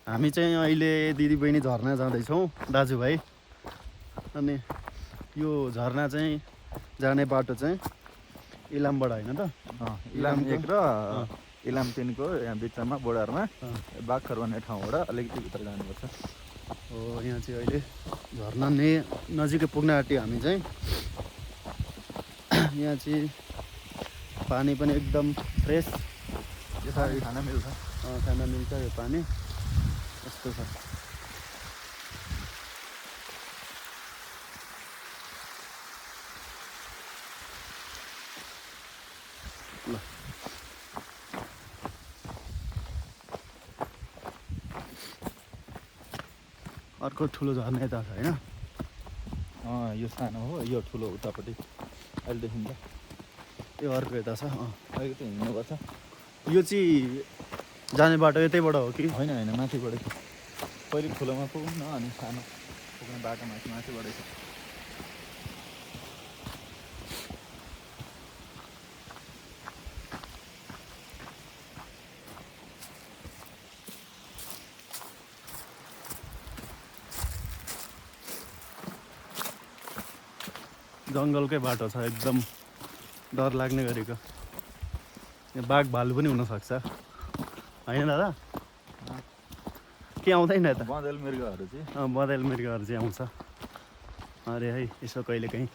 हामी चाहिँ अहिले दिदीबहिनी झर्ना जाँदैछौँ दाजुभाइ। अनि यो झर्ना चाहिँ जाने बाटो चाहिँ इलामबाट होइन त? इलाम 1 र इलाम 3को यहाँ बिचमा बोर्डरमा बाखर भन्ने ठाउँबाट अलिकति भित्र जानुपर्छ। हो, यहाँ चाहिँ अहिले झर्ना नजिकै पुग्न आँट्यो हामी चाहिँ। यहाँ चाहिँ पानी पनि एकदम फ्रेस, खाना मिल्छ। खाना मिल्छ यो पानी, यस्तो छ। ल अर्को ठुलो झर्ना यता छ होइन? यो सानो हो, यो ठुलो उतापट्टि अहिले देखिन्छ। यो अर्को यता छ। अलिकति हिँड्नुपर्छ। यो चाहिँ जाने बाटो यतैबाट हो कि? होइन होइन, माथिबाट पहिले ठुलोमा पुगौँ न, अनि सानो पुग्ने बाटो माथिबाटै छ। जङ्गलकै बाटो छ, एकदम डर लाग्ने गरेको। यहाँ बाघ भालु पनि हुनसक्छ होइन दादा? के आउँदैन यता? बँदेल मृगहरू चाहिँ बँदेल मृगहरू चाहिँ आउँछ अरे है, यसो कहिले काहीँ।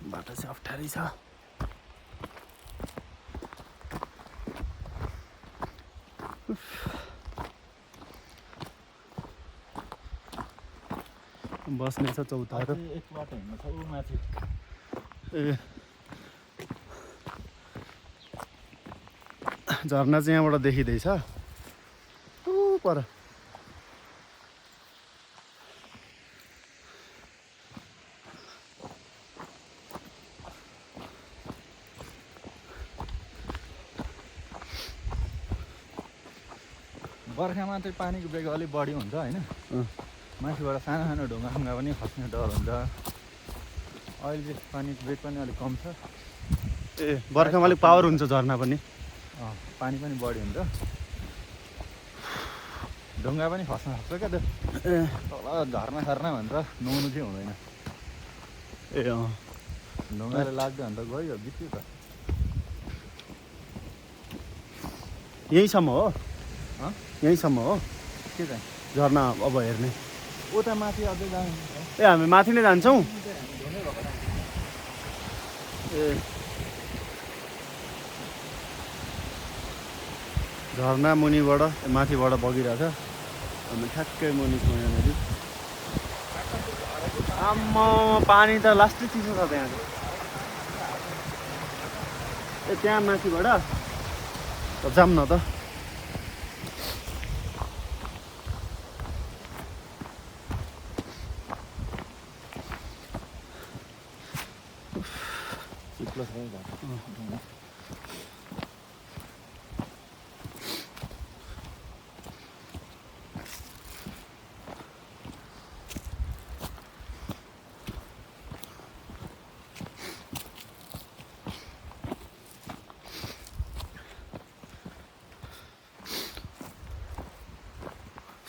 बाटो चाहिँ अप्ठ्यारै छ। बस्ने छ चौतारो। एक बाटो हिँड्नु छ ऊ माथि। ए झर्ना चाहिँ यहाँबाट देखिँदैछ ऊ पर। बर्खामा चाहिँ पानीको बेग अलिक बढी हुन्छ होइन? माथिबाट सानो सानो ढुङ्गा पनि खस्ने डर हुन्छ। अहिले चाहिँ पानीको बेग पनि अलिक कम छ। ए बर्खामा अलिक पावर हुन्छ झर्ना पनि? पानी पनि बढी हुन्छ, ढुङ्गा पनि खस्न सक्छ क्या त्यो। तल झर्ना सर्ना भन्छ, नुहाउनु चाहिँ हुँदैन। ए ढुङ्गाले लाग्यो भने त गयो, बित्यो त। यहीँसम्म हो? यहीँसम्म हो के चाहिँ झर्ना अब हेर्ने? उता माथि अझै जानु। ए हामी माथि नै जान्छौँ? ए झर्ना मुनिबाट माथिबाट बगिरहेछ, हामी ठ्याक्कै मुनि छौँ यहाँनिर। आम्मा पानी त लास्टै चिसो छ त्यहाँ। ए त्यहाँ माथिबाट जाऊँ न त।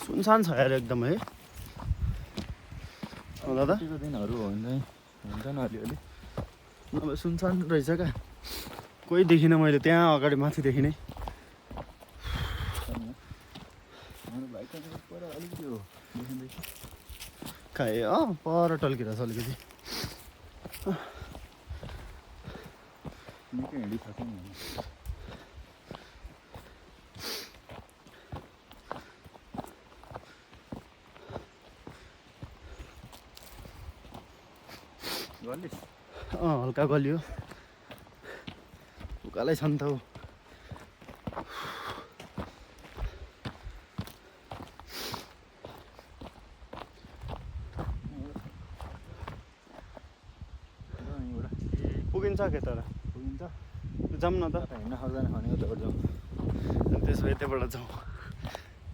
सुनसान छ यार एकदम है दादा? दिनहरू हुँदैन अलिअलि। नभए सुनसान रहेछ क्या, कोही देखिनँ मैले त्यहाँ अगाडि माथिदेखि नै। खाएँ पर टल्किरहेछ अलिकति। निकै हिँडिसक्यो नि। हल्का गलियो, उकालै छ नि त। पुगिन्छ के तर? पुगिन्छ, जाऊँ न त। हिँड्न सक्दैन भनेको त जाउँ। त्यसो भए यतैबाट जाउँ,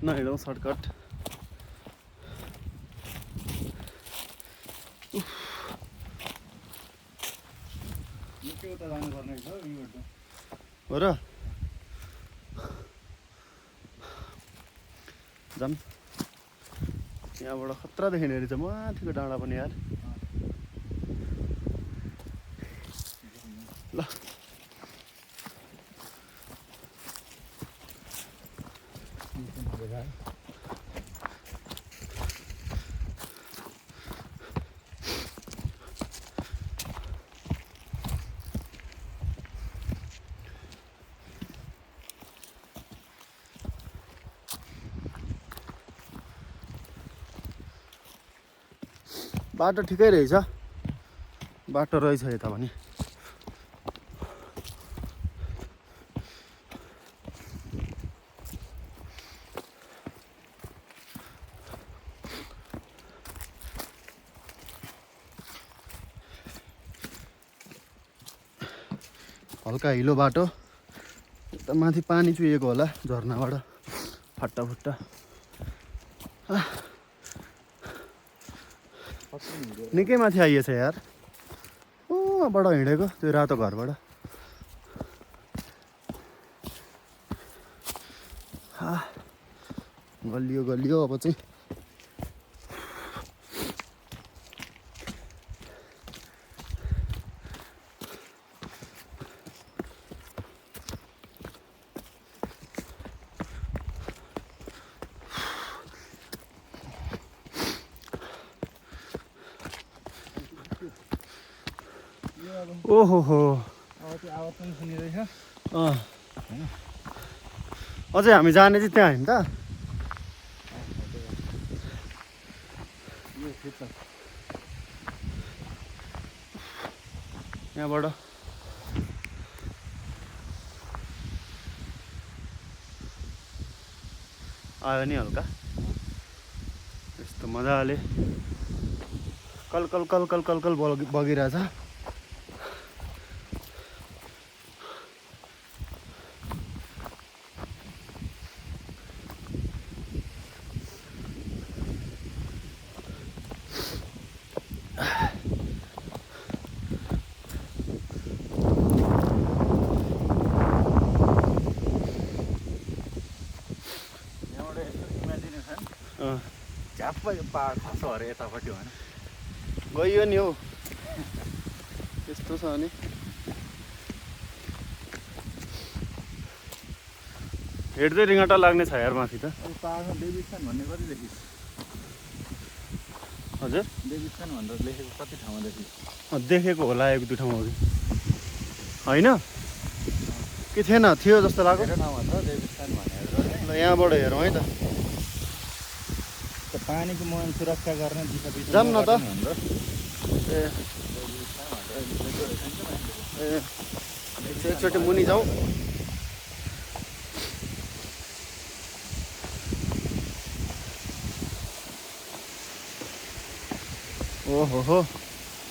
नहिँडौँ सर्टकट। निकै उता जानुपर्ने रहेछ हौ यहीँबाट हो र जाम यहाँबाट खतरा देखिने रहेछ माथिको डाँडा पनि यार ल बाटो ठिकै रहेछ बाटो रहेछ यता पनि हल्का हिलो बाटो यता माथि पानी चुहिएको होला झर्नाबाट फट्टाफुट्टा निकै माथि आइएछ यार बाट हिँडेको त्यो रातो घरबाट गलियो गलियो अब चाहिँ ओहो हो आवाज पनि सुनिरहेछ अझै हामी जाने चाहिँ त्यहाँ होइन त यहाँबाट आयो नि हल्का यस्तो मजाले कल कल कल कल कल कल बगिरहेछ झ्याप्पै पाहाड खस्छ अरे यतापट्टि होइन गइयो नि हौ यस्तो छ अनि हेर्दै रिङ्गटा लाग्ने छ यार माथि त पाहाडमा देवीस्थान भन्ने कति देखिस् हजुर देवीस्थान भनेर लेखेको कति ठाउँमा देखिस् देखेको होला एक दुई ठाउँमा होइन के थिएन थियो जस्तो लाग्यो ठाउँमा छ देवीस्थान भनेर ल यहाँबाट हेरौँ है त पानीको मुहान सुरक्षा गर्ने दिशा जाऊँ न त एकचोटि मुनि जाउँ ओहो हो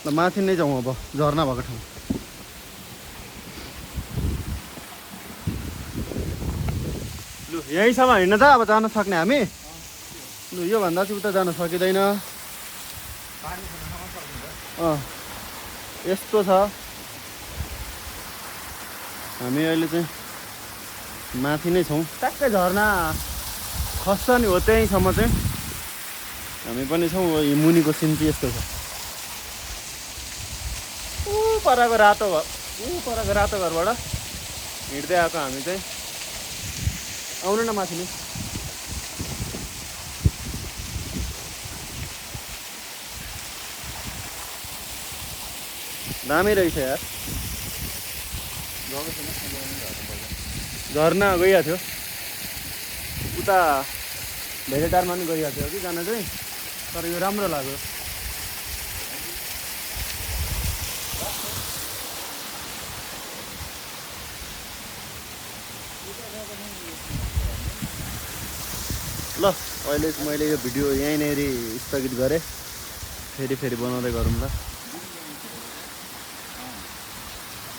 ल माथि नै जाउँ अब झर्ना भएको ठाउँ लु यहीँसम्म हिँड्न त अब जान सक्ने हामी लु योभन्दा चाहिँ उता जान सकिँदैन यस्तो छ हामी अहिले चाहिँ माथि नै छौँ ट्याक्कै झर्ना खस्छ नि हो त्यहीँसम्म चाहिँ हामी पनि छौँ मुनिको सिन चाहिँ यस्तो छ परको रातो घरबाट हिँड्दै आएको हामी चाहिँ आउनु न माथि नै दामी रहेछ यार झर्ना गइरहेको थियो उता भेलेटारमा पनि गइरहेको थियो कि जान चाहिँ तर यो राम्रो लाग्यो ल अहिले मैले यो भिडियो यहीँनेरि स्थगित गरेँ फेरि बनाउँदै गरौँ ल